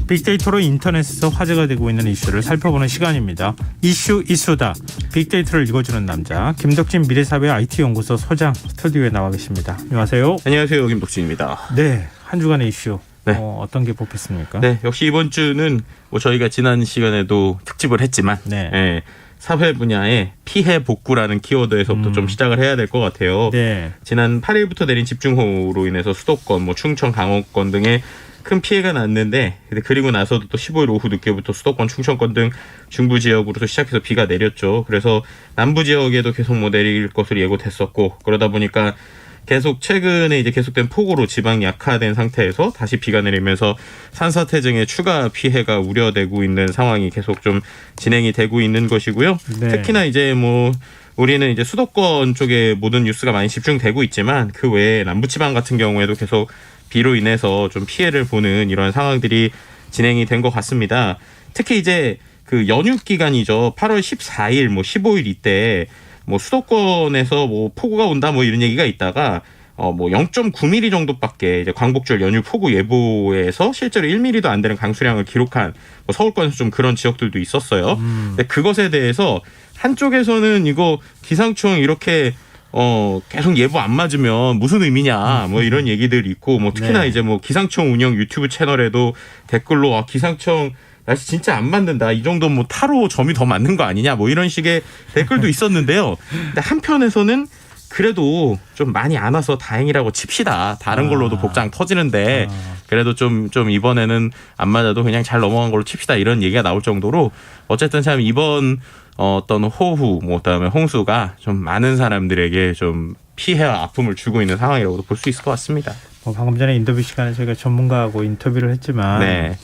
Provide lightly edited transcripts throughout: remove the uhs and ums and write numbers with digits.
빅데이터로 인터넷에서 화제가 되고 있는 이슈를 살펴보는 시간입니다. 이슈 이수다. 빅데이터를 읽어주는 남자 김덕진 미래사회 IT연구소 소장 스튜디오에 나와 계십니다. 안녕하세요. 안녕하세요. 김덕진입니다. 네, 한 주간의 이슈 네. 어떤 게 뽑혔습니까? 네, 역시 이번 주는 뭐 저희가 지난 시간에도 특집을 했지만 네. 사회 분야의 피해 복구라는 키워드에서부터 좀 시작을 해야 될 것 같아요. 네. 지난 8일부터 내린 집중호우로 인해서 수도권, 충청, 강원권 등에 큰 피해가 났는데 그리고 나서도 또 15일 오후 늦게부터 수도권, 충청권 등 중부 지역으로도 시작해서 비가 내렸죠. 그래서 남부 지역에도 계속 내릴 것으로 예고됐었고 그러다 보니까 계속 최근에 이제 계속된 폭우로 지방이 약화된 상태에서 다시 비가 내리면서 산사태 등의 추가 피해가 우려되고 있는 상황이 계속 좀 진행이 되고 있는 것이고요. 네. 특히나 이제 우리는 이제 수도권 쪽에 모든 뉴스가 많이 집중되고 있지만 그 외에 남부지방 같은 경우에도 계속 비로 인해서 좀 피해를 보는 이런 상황들이 진행이 된 것 같습니다. 특히 이제 그 연휴 기간이죠. 8월 14일, 15일 이때 수도권에서 폭우가 온다 이런 얘기가 있다가 0.9mm 정도밖에 이제 광복절 연휴 폭우 예보에서 실제로 1mm도 안 되는 강수량을 기록한 서울권에서 좀 그런 지역들도 있었어요. 근데 그것에 대해서 한쪽에서는 이거 기상청 이렇게 계속 예보 안 맞으면 무슨 의미냐 이런 얘기들이 있고 특히나 네. 이제 기상청 운영 유튜브 채널에도 댓글로 기상청 날씨 진짜 안 맞는다. 이 정도 타로 점이 더 맞는 거 아니냐 이런 식의 댓글도 있었는데요. 근데 한편에서는 그래도 좀 많이 안 와서 다행이라고 칩시다. 다른 걸로도 복장 터지는데 그래도 좀 이번에는 안 맞아도 그냥 잘 넘어간 걸로 칩시다. 이런 얘기가 나올 정도로 어쨌든 참 이번 어떤 호우 그다음에 홍수가 좀 많은 사람들에게 좀 피해와 아픔을 주고 있는 상황이라고도 볼 수 있을 것 같습니다. 방금 전에 인터뷰 시간에 저희가 전문가하고 인터뷰를 했지만 네.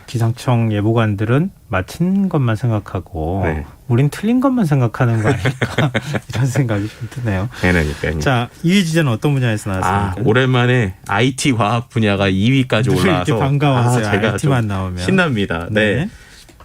기상청 예보관들은 맞힌 것만 생각하고 네. 우린 틀린 것만 생각하는 거 아닐까 이런 생각이 좀 드네요. 그러니까요. 자, 2위 주제는 어떤 분야에서 나왔습니까? 오랜만에 IT 과학 분야가 2위까지 올라와서 이렇게 반가워서요. 제가 IT만 나오면 신납니다. 네.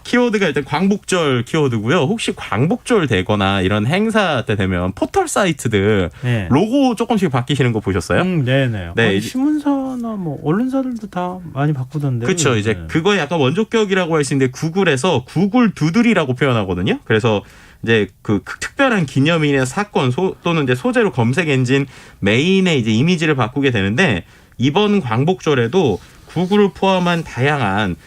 키워드가 일단 광복절 키워드고요. 혹시 광복절 되거나 이런 행사 때 되면 포털 사이트들 네. 로고 조금씩 바뀌시는 거 보셨어요? 네네. 네. 신문사나 언론사들도 다 많이 바꾸던데. 그렇죠. 이제 그거에 약간 원조격이라고 할 수 있는데 구글에서 구글 두들이라고 표현하거든요. 그래서 이제 그 특별한 기념일이나 사건 또는 이제 소재로 검색 엔진 메인의 이제 이미지를 바꾸게 되는데 이번 광복절에도 구글을 포함한 다양한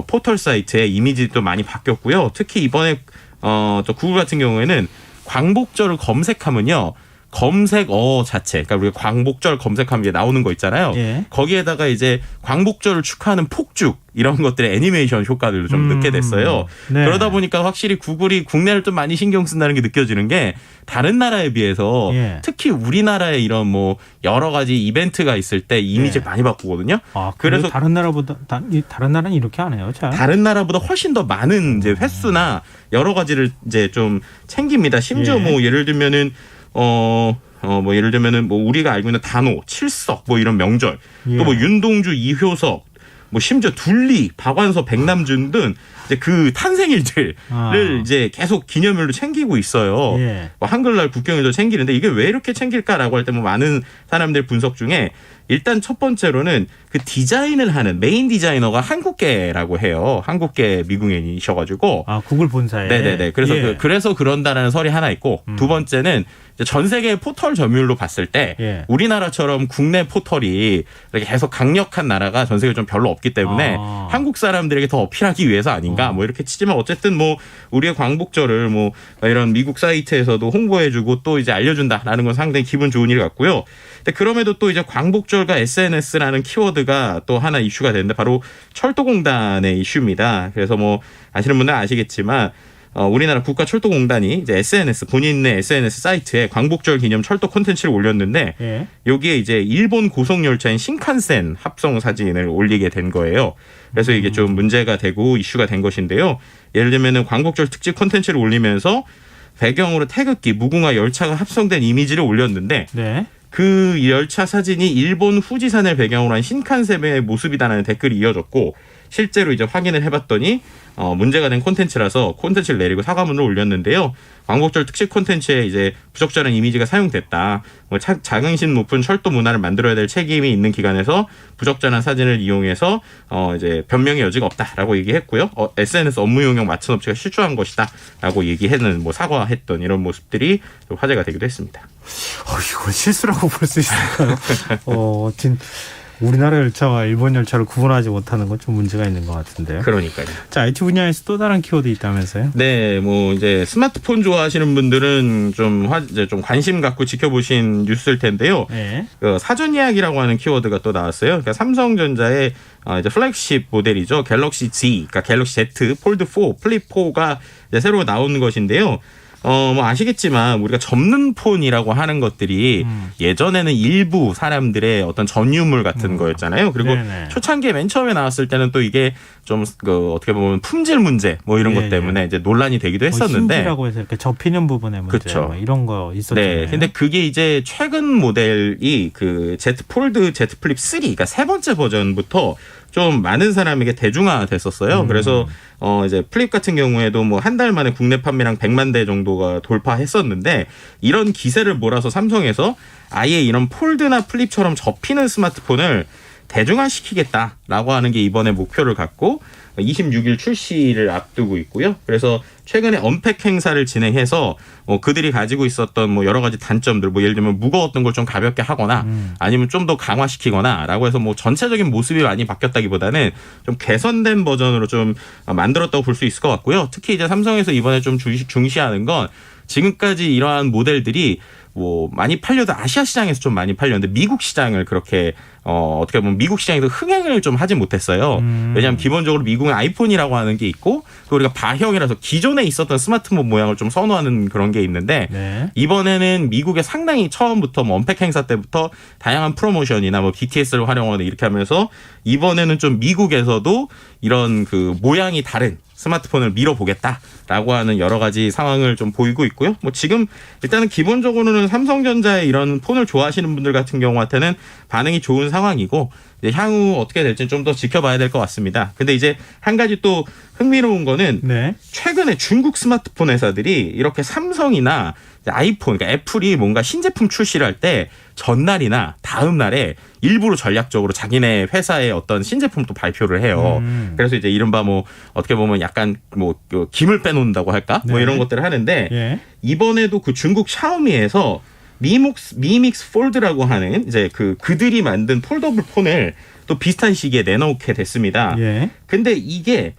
포털 사이트의 이미지도 많이 바뀌었고요. 특히 이번에 또 구글 같은 경우에는 광복절을 검색하면요. 검색어 자체, 그러니까 우리가 광복절 검색하면 이제 나오는 거 있잖아요. 예. 거기에다가 이제 광복절을 축하하는 폭죽 이런 것들의 애니메이션 효과들도 좀 넣게 됐어요. 네. 그러다 보니까 확실히 구글이 국내를 좀 많이 신경 쓴다는 게 느껴지는 게 다른 나라에 비해서 예. 특히 우리나라에 이런 여러 가지 이벤트가 있을 때 이미지를 많이 바꾸거든요. 그래서 다른 나라는 이렇게 안 해요. 잘. 다른 나라보다 훨씬 더 많은 이제 횟수나 여러 가지를 이제 좀 챙깁니다. 심지어 예를 들면은 예를 들면은 우리가 알고 있는 단오, 칠석 이런 명절, 또 윤동주, 이효석, 심지어 둘리, 박완서, 백남준 등 이제 그 탄생일들을 이제 계속 기념일로 챙기고 있어요. 한글날 국경일도 챙기는데 이게 왜 이렇게 챙길까라고 할 때 많은 사람들 분석 중에 일단 첫 번째로는 그 디자인을 하는 메인 디자이너가 한국계라고 해요. 한국계 미국인이셔가지고. 구글 본사에. 네네네. 그래서 그래서 그런다라는 설이 하나 있고 두 번째는 전 세계 포털 점유율로 봤을 때 우리나라처럼 국내 포털이 이렇게 계속 강력한 나라가 전 세계에 좀 별로 없기 때문에 한국 사람들에게 더 어필하기 위해서 아닌가 이렇게 치지만 어쨌든 우리의 광복절을 이런 미국 사이트에서도 홍보해주고 또 이제 알려준다라는 건 상당히 기분 좋은 일 같고요. 근데 그럼에도 또 이제 광복절과 SNS라는 키워드가 또 하나 이슈가 되는데 바로 철도공단의 이슈입니다. 그래서 아시는 분들은 아시겠지만 우리나라 국가철도공단이 이제 본인의 SNS 사이트에 광복절 기념 철도 콘텐츠를 올렸는데 여기에 이제 일본 고속열차인 신칸센 합성 사진을 올리게 된 거예요. 그래서 이게 좀 문제가 되고 이슈가 된 것인데요. 예를 들면은 광복절 특집 콘텐츠를 올리면서 배경으로 태극기, 무궁화 열차가 합성된 이미지를 올렸는데 그 열차 사진이 일본 후지산을 배경으로 한 신칸센의 모습이다라는 댓글이 이어졌고 실제로 이제 확인을 해봤더니 문제가 된 콘텐츠라서 콘텐츠를 내리고 사과문을 올렸는데요. 광복절 특식 콘텐츠에 이제 부적절한 이미지가 사용됐다. 자긍심 높은 철도 문화를 만들어야 될 책임이 있는 기관에서 부적절한 사진을 이용해서 이제 변명의 여지가 없다라고 얘기했고요. SNS 업무 용역 마천 업체가 실추한 것이다라고 얘기했는 뭐 사과했던 이런 모습들이 좀 화제가 되기도 했습니다. 이거 실수라고 볼 수 있을까요? 우리나라 열차와 일본 열차를 구분하지 못하는 건 좀 문제가 있는 것 같은데요. 그러니까요. 자, IT 분야에서 또 다른 키워드 있다면서요? 네, 뭐 이제 스마트폰 좋아하시는 분들은 좀 관심 갖고 지켜보신 뉴스일 텐데요. 네. 그 사전 예약이라고 하는 키워드가 또 나왔어요. 그러니까 삼성전자의 이제 플래그십 모델이죠. 갤럭시 Z, 그러니까 갤럭시 Z 폴드 4, 플립 4가 이제 새로 나오는 것인데요. 뭐 아시겠지만 우리가 접는 폰이라고 하는 것들이 예전에는 일부 사람들의 어떤 전유물 같은 거였잖아요. 그리고 네네. 초창기에 맨 처음에 나왔을 때는 또 이게 좀 어떻게 보면 품질 문제 뭐 이런 것 때문에 이제 논란이 되기도 했었는데 힌지라고 해서 이렇게 접히는 부분의 문제 뭐 이런 거 있었잖아요. 네. 근데 그게 이제 최근 모델이 그 Z 폴드 Z 플립 3, 그러니까 세 번째 버전부터 좀 많은 사람에게 대중화됐었어요. 그래서 이제 플립 같은 경우에도 뭐 한 달 만에 국내 판매량 100만 대 정도가 돌파했었는데 이런 기세를 몰아서 삼성에서 아예 이런 폴드나 플립처럼 접히는 스마트폰을 대중화시키겠다라고 하는 게 이번에 목표를 갖고 26일 출시를 앞두고 있고요. 그래서 최근에 언팩 행사를 진행해서 그들이 가지고 있었던 뭐 여러 가지 단점들, 뭐 예를 들면 무거웠던 걸 좀 가볍게 하거나 아니면 좀 더 강화시키거나라고 해서 뭐 전체적인 모습이 많이 바뀌었다기보다는 좀 개선된 버전으로 좀 만들었다고 볼 수 있을 것 같고요. 특히 이제 삼성에서 이번에 좀 중시하는 건 지금까지 이러한 모델들이 뭐 많이 팔려도 아시아 시장에서 좀 많이 팔렸는데 미국 시장을 그렇게 어떻게 보면 미국 시장에서 흥행을 좀 하지 못했어요. 왜냐하면 기본적으로 미국은 아이폰이라고 하는 게 있고 또 우리가 바형이라서 기존에 있었던 스마트폰 모양을 좀 선호하는 그런 게 있는데 네. 이번에는 미국에 상당히 처음부터 뭐 언팩 행사 때부터 다양한 프로모션이나 뭐 BTS를 활용하는 이렇게 하면서 이번에는 좀 미국에서도 이런 그 모양이 다른 스마트폰을 밀어보겠다라고 하는 여러 가지 상황을 좀 보이고 있고요. 뭐 지금 일단은 기본적으로는 삼성전자의 이런 폰을 좋아하시는 분들 같은 경우한테는 반응이 좋은 상황이고 이제 향후 어떻게 될지는 좀 더 지켜봐야 될 것 같습니다. 근데 이제 한 가지 또 흥미로운 거는 네. 최근에 중국 스마트폰 회사들이 이렇게 삼성이나 아이폰, 그러니까 애플이 뭔가 신제품 출시를 할 때 전날이나 다음 날에 일부러 전략적으로 자기네 회사의 어떤 신제품도 발표를 해요. 그래서 이제 이른바 뭐 어떻게 보면 약간 뭐 김을 빼놓는다고 할까? 네. 뭐 이런 것들을 하는데 예. 이번에도 그 중국 샤오미에서 미믹스 폴드라고 하는 이제 그들이 만든 폴더블 폰을 또 비슷한 시기에 내놓게 됐습니다. 예. 근데 이게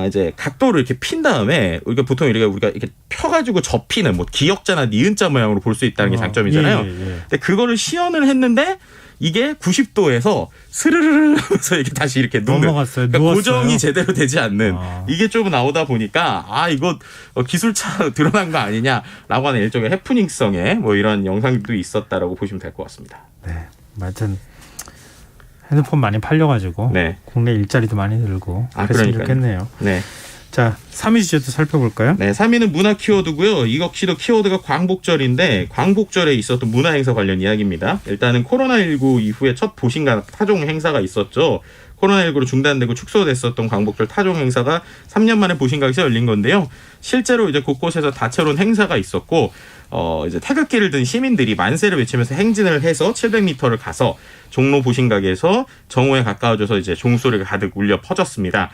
이제 각도를 이렇게 핀 다음에 우리가 보통 우리가 이렇게 펴가지고 접히는 뭐 기역자나 니은자 모양으로 볼 수 있다는 게 장점이잖아요. 예. 근데 그거를 시연을 했는데 이게 90도에서 스르르르 하면서 이렇게 다시 이렇게 넘어갔어요. 그러니까 고정이 제대로 되지 않는 이게 좀 나오다 보니까 이거 기술차 드러난 거 아니냐라고 하는 일종의 해프닝성의 뭐 이런 영상도 있었다라고 보시면 될 것 같습니다. 네, 하여튼 핸드폰 많이 팔려가지고 네. 국내 일자리도 많이 늘고 그랬으면 좋겠네요. 네. 자, 3위 주제도 살펴볼까요? 네, 3위는 문화 키워드고요. 이 역시도 키워드가 광복절인데 광복절에 있었던 문화 행사 관련 이야기입니다. 일단은 코로나19 이후에 첫 보신각 타종 행사가 있었죠. 코로나19로 중단되고 축소됐었던 광복절 타종 행사가 3년 만에 보신각에서 열린 건데요. 실제로 이제 곳곳에서 다채로운 행사가 있었고 이제 태극기를 든 시민들이 만세를 외치면서 행진을 해서 700m를 가서 종로 보신각에서 정오에 가까워져서 이제 종소리가 가득 울려 퍼졌습니다.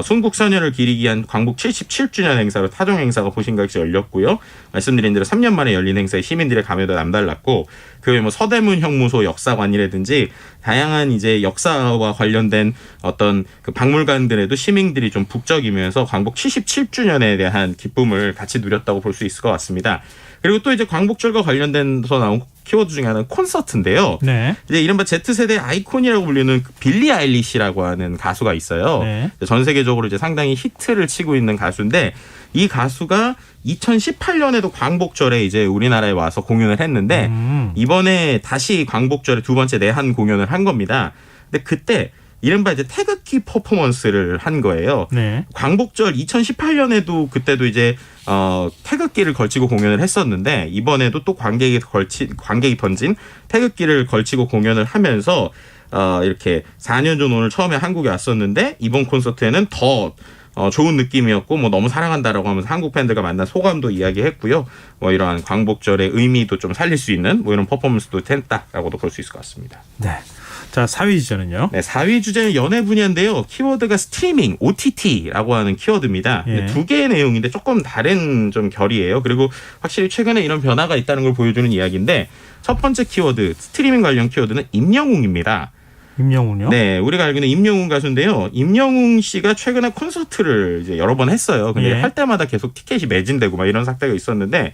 순국선열을 기리기 위한 광복 77주년 행사로 타종 행사가 보신각에서 열렸고요. 말씀드린 대로 3년 만에 열린 행사에 시민들의 감회도 남달랐고 그 외에 뭐 서대문 형무소 역사관이라든지 다양한 이제 역사와 관련된 어떤 그 박물관들에도 시민들이 좀 북적이면서 광복 77주년에 대한 기쁨을 같이 누렸다고 볼 수 있을 것 같습니다. 그리고 또 이제 광복절과 관련돼서 나온 키워드 중에 하나는 콘서트인데요. 네. 이제 이른바 Z세대 아이콘이라고 불리는 빌리 아일리시라고 하는 가수가 있어요. 네. 전 세계적으로 이제 상당히 히트를 치고 있는 가수인데 이 가수가 2018년에도 광복절에 이제 우리나라에 와서 공연을 했는데 이번에 다시 광복절에 두 번째 내한 공연을 한 겁니다. 근데 그때 이른바 이제 태극기 퍼포먼스를 한 거예요. 네. 광복절 2018년에도 그때도 이제 태극기를 걸치고 공연을 했었는데 이번에도 또 관객이 던진 태극기를 걸치고 공연을 하면서 이렇게 4년 전 오늘 처음에 한국에 왔었는데 이번 콘서트에는 더 좋은 느낌이었고 뭐 너무 사랑한다라고 하면서 한국 팬들과 만난 소감도 이야기했고요. 뭐 이러한 광복절의 의미도 좀 살릴 수 있는 뭐 이런 퍼포먼스도 했다라고도 볼 수 있을 것 같습니다. 네. 자, 4위 주제는요? 네, 4위 주제는 연애 분야인데요. 키워드가 스트리밍, OTT라고 하는 키워드입니다. 예. 두 개의 내용인데 조금 다른 좀 결이에요. 그리고 확실히 최근에 이런 변화가 있다는 걸 보여주는 이야기인데 첫 번째 키워드, 스트리밍 관련 키워드는 임영웅입니다. 임영웅이요? 네, 우리가 알고 있는 임영웅 가수인데요. 임영웅 씨가 최근에 콘서트를 이제 여러 번 했어요. 근데 예. 할 때마다 계속 티켓이 매진되고 막 이런 사태가 있었는데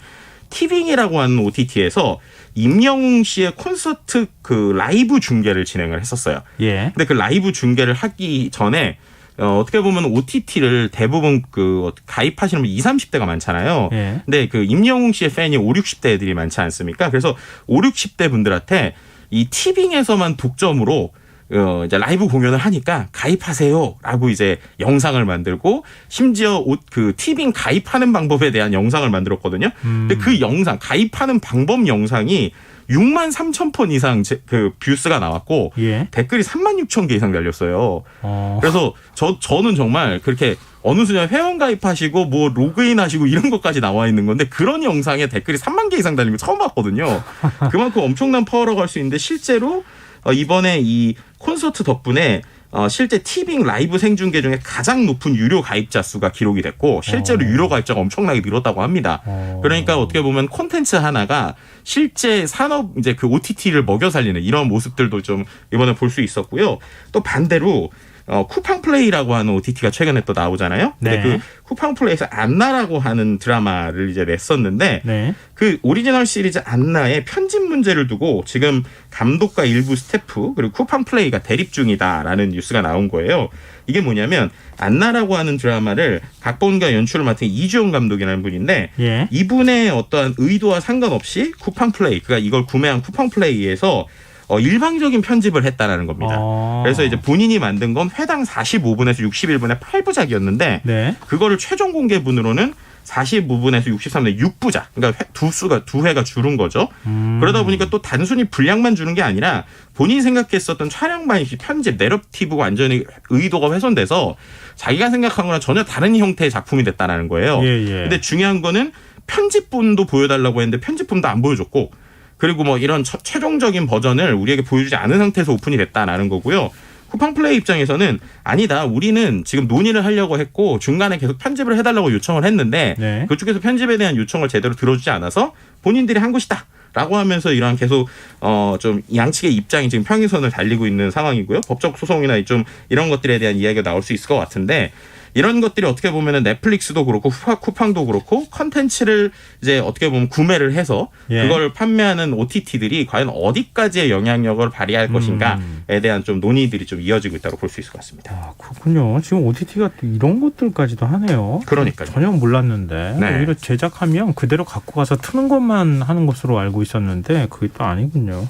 티빙이라고 하는 OTT에서 임영웅 씨의 콘서트 그 라이브 중계를 진행을 했었어요. 예. 근데 그 라이브 중계를 하기 전에 어떻게 보면 OTT를 대부분 그 가입하시는 분 20, 30대가 많잖아요. 예. 근데 그 임영웅 씨의 팬이 5, 60대 애들이 많지 않습니까? 그래서 5, 60대 분들한테 이 티빙에서만 독점으로 이제 라이브 공연을 하니까 가입하세요라고 이제 영상을 만들고 심지어 그 티빙 가입하는 방법에 대한 영상을 만들었거든요. 근데 그 영상 가입하는 방법 영상이 6만 3천 번 이상 그 뷰스가 나왔고 예. 댓글이 3만 6천 개 이상 달렸어요. 그래서 저는 정말 그렇게 어느 순간 회원 가입하시고 뭐 로그인 하시고 이런 것까지 나와 있는 건데 그런 영상에 댓글이 3만 개 이상 달린 거 처음 봤거든요. 그만큼 엄청난 파워라고 할 수 있는데 실제로 이번에 이 콘서트 덕분에 실제 티빙 라이브 생중계 중에 가장 높은 유료 가입자 수가 기록이 됐고 실제로 유료 가입자가 엄청나게 늘었다고 합니다. 그러니까 어떻게 보면 콘텐츠 하나가 실제 산업 이제 그 OTT를 먹여 살리는 이런 모습들도 좀 이번에 볼 수 있었고요. 또 반대로 쿠팡 플레이라고 하는 OTT가 최근에 또 나오잖아요. 근데 네. 그 쿠팡 플레이에서 안나라고 하는 드라마를 이제 냈었는데 네. 그 오리지널 시리즈 안나의 편집 문제를 두고 지금 감독과 일부 스태프 그리고 쿠팡 플레이가 대립 중이다라는 뉴스가 나온 거예요. 이게 뭐냐면 안나라고 하는 드라마를 각본과 연출을 맡은 이주영 감독이라는 분인데 예. 이분의 어떠한 의도와 상관없이 쿠팡 플레이 그러니까 이걸 구매한 쿠팡 플레이에서 일방적인 편집을 했다라는 겁니다. 그래서 이제 본인이 만든 건 회당 45분에서 61분의 8부작이었는데 네. 그거를 최종 공개분으로는 45분에서 63분의 6부작. 그러니까 두 회가 줄은 거죠. 그러다 보니까 또 단순히 분량만 주는 게 아니라 본인이 생각했었던 촬영 방식, 편집, 내러티브가 완전히 의도가 훼손돼서 자기가 생각한 거랑 전혀 다른 형태의 작품이 됐다는 거예요. 예, 예. 근데 중요한 거는 편집본도 보여달라고 했는데 편집본도 안 보여줬고 그리고 뭐 이런 최종적인 버전을 우리에게 보여주지 않은 상태에서 오픈이 됐다라는 거고요. 쿠팡 플레이 입장에서는 아니다. 우리는 지금 논의를 하려고 했고 중간에 계속 편집을 해달라고 요청을 했는데 네. 그쪽에서 편집에 대한 요청을 제대로 들어주지 않아서 본인들이 한 것이다. 라고 하면서 이러한 계속 좀 양측의 입장이 지금 평행선을 달리고 있는 상황이고요. 법적 소송이나 좀 이런 것들에 대한 이야기가 나올 수 있을 것 같은데 이런 것들이 어떻게 보면은 넷플릭스도 그렇고 쿠팡도 그렇고 컨텐츠를 이제 어떻게 보면 구매를 해서 예. 그걸 판매하는 OTT들이 과연 어디까지의 영향력을 발휘할 것인가에 대한 좀 논의들이 좀 이어지고 있다고 볼 수 있을 것 같습니다. 아, 그렇군요. 지금 OTT가 또 이런 것들까지도 하네요. 그러니까요. 전혀 몰랐는데 네. 오히려 제작하면 그대로 갖고 가서 트는 것만 하는 것으로 알고 있었는데 그게 또 아니군요.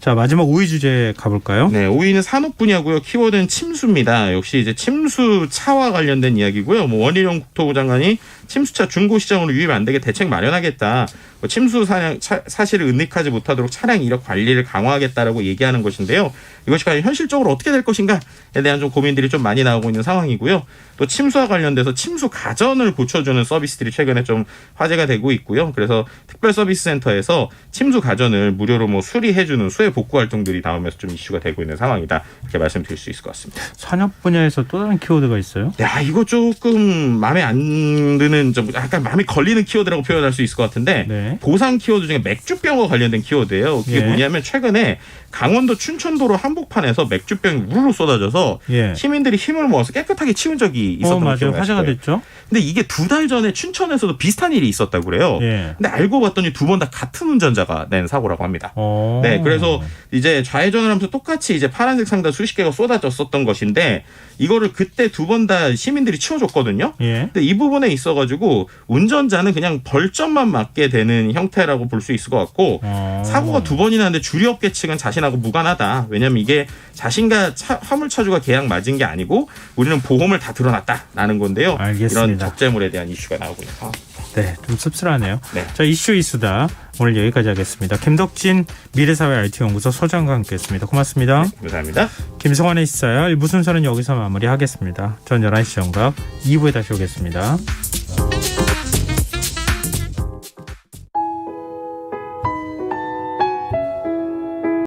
자, 마지막 5위 주제 가볼까요? 네, 5위는 산업 분야고요. 키워드는 침수입니다. 역시 이제 침수차와 관련된 이야기고요. 뭐 원희룡 국토부 장관이 침수차 중고 시장으로 유입 안 되게 대책 마련하겠다. 뭐 침수 사실을 은닉하지 못하도록 차량 이력 관리를 강화하겠다라고 얘기하는 것인데요. 이것이 과연 현실적으로 어떻게 될 것인가에 대한 좀 고민들이 좀 많이 나오고 있는 상황이고요. 또 침수와 관련돼서 침수 가전을 고쳐주는 서비스들이 최근에 좀 화제가 되고 있고요. 그래서 특별 서비스 센터에서 침수 가전을 무료로 뭐 수리해주는 수해 복구 활동들이 나오면서 좀 이슈가 되고 있는 상황이다. 이렇게 말씀드릴 수 있을 것 같습니다. 산업 분야에서 또 다른 키워드가 있어요? 야, 이거 조금 마음에 안 드는 좀 약간 마음에 걸리는 키워드라고 표현할 수 있을 것 같은데 네. 보상 키워드 중에 맥주병과 관련된 키워드예요. 그게 예. 뭐냐면 최근에 강원도 춘천도로 한복판에서 맥주병이 우르르 쏟아져서 예. 시민들이 힘을 모아서 깨끗하게 치운 적이 있었던 거 맞아요. 기억나실 화제가 거예요. 됐죠. 근데 이게 2달 전에 춘천에서도 비슷한 일이 있었다고 그래요. 예. 근데 알고 봤더니 두 번 다 같은 운전자가 낸 사고라고 합니다. 네, 그래서 이제 좌회전을 하면서 똑같이 이제 파란색 상자 수십 개가 쏟아졌었던 것인데 이거를 그때 두 번 다 시민들이 치워줬거든요. 예. 근데 이 부분에 있어가지고 있어가지고 운전자는 그냥 벌점만 맞게 되는 형태라고 볼 수 있을 것 같고 사고가 2번이나 났는데 주리업계 측은 자신하고 무관하다. 왜냐하면 이게 자신과 화물차주가 계약 맞은 게 아니고 우리는 보험을 다 들어놨다라는 건데요. 알겠습니다. 이런 적재물에 대한 이슈가 나오고 있어요. 네, 좀 씁쓸하네요. 네. 자, 이슈 이수다. 오늘 여기까지 하겠습니다. 김덕진 미래사회 IT연구소 소장과 함께했습니다. 고맙습니다. 네, 감사합니다. 김성환의 시사야 1부 순서는 여기서 마무리하겠습니다. 전 11시 정각 2부에 다시 오겠습니다.